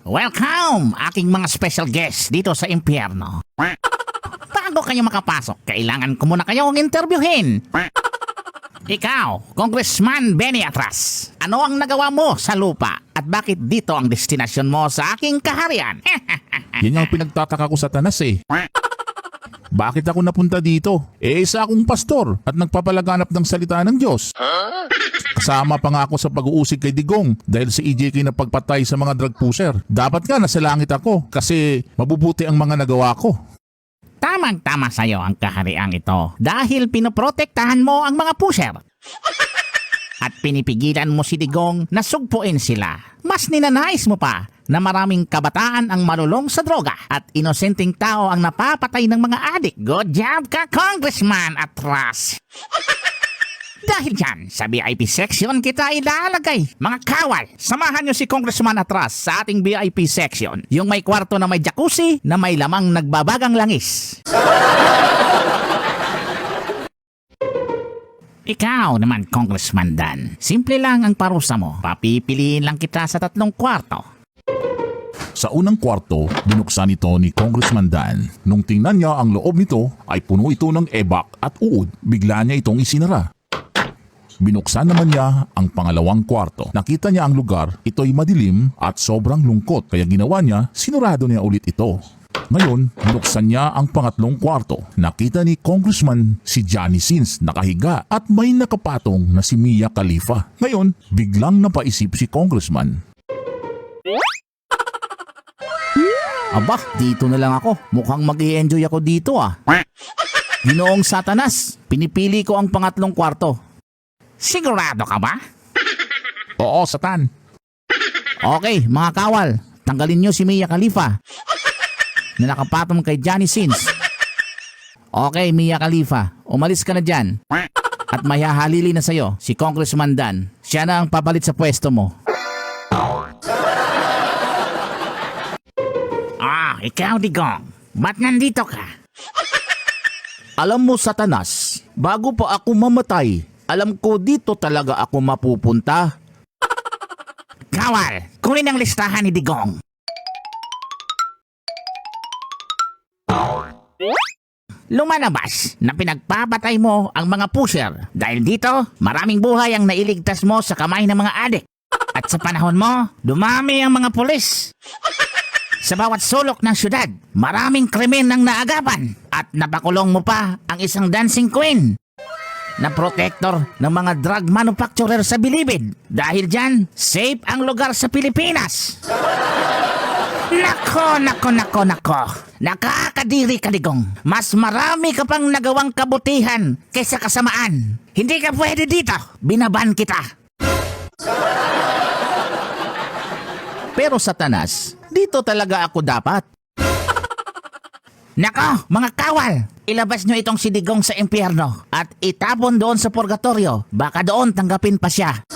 Welcome, aking mga special guest dito sa impyerno. Bago kayo makapasok, kailangan ko muna kayong interviewin. Ikaw, Congressman Benny Atras, ano ang nagawa mo sa lupa at bakit dito ang destinasyon mo sa aking kaharian? Yan yung pinagtataka ko sa Tanas eh. Bakit ako napunta dito? Isa akong pastor at nagpapalaganap ng salita ng Diyos. Kasama pa nga ako sa pag-uusig kay Digong dahil si EJK na pagpatay sa mga drug pusher. Dapat nga nasa langit ako kasi mabubuti ang mga nagawa ko. Tamang-tama sa'yo ang kahariang ito dahil pinoprotektahan mo ang mga pusher. At pinipigilan mo si Digong na sugpuin sila. Mas ninanais mo pa na maraming kabataan ang malulong sa droga at inosenteng tao ang napapatay ng mga adik. Good job ka, Congressman Atras! Dahil dyan, sa VIP section kita ilalagay. Mga kawal, samahan nyo si Congressman Atras sa ating VIP section. Yung may kwarto na may jacuzzi na may lamang nagbabagang langis. Ikaw naman, Congressman Dan. Simple lang ang parusa mo. Papipiliin lang kita sa 3 kwarto. Sa unang kwarto, binuksan ito ni Congressman Dan. Nung tingnan niya ang loob nito ay puno ito ng ebak at uod. Bigla niya itong isinara. Binuksan naman niya ang pangalawang kwarto. Nakita niya ang lugar, ito'y madilim at sobrang lungkot. Kaya ginawa niya, sinurado niya ulit ito. Ngayon, binuksan niya ang pangatlong kwarto. Nakita ni Congressman si Johnny Sins nakahiga at may nakapatong na si Mia Khalifa. Ngayon, biglang napaisip si Congressman. Aba, dito na lang ako. Mukhang mag-i-enjoy ako dito ah. Ginoong Satanas, pinipili ko ang pangatlong kwarto. Sigurado ka ba? Oo, Satan. Okay, mga kawal, tanggalin nyo si Mia Khalifa na nakapatong kay Johnny Sins. Okay, Mia Khalifa, umalis ka na dyan. At may hahalili na sa'yo, si Congressman Dan. Siya na ang papalit sa pwesto mo. Ikaw, Digong. Ba't nandito ka? Alam mo, Satanas, bago pa ako mamatay, alam ko dito talaga ako mapupunta. Kawal, kunin ang listahan ni Digong. Lumalabas na pinagpapatay mo ang mga pusher dahil dito maraming buhay ang nailigtas mo sa kamay ng mga adik. At sa panahon mo, dumami ang mga pulis. Sa bawat sulok ng syudad, maraming krimen ang naagapan at napakulong mo pa ang isang dancing queen na protector ng mga drug manufacturer sa Bilibid. Dahil dyan, safe ang lugar sa Pilipinas. Nako. Nakakadiri ka, Digong. Mas marami ka pang nagawang kabutihan kaysa kasamaan. Hindi ka pwede dito. Binaban kita. Pero Satanas, dito talaga ako dapat. Nako, mga kawal, ilabas nyo itong si Digong sa impyerno at itapon doon sa purgatorio. Baka doon tanggapin pa siya.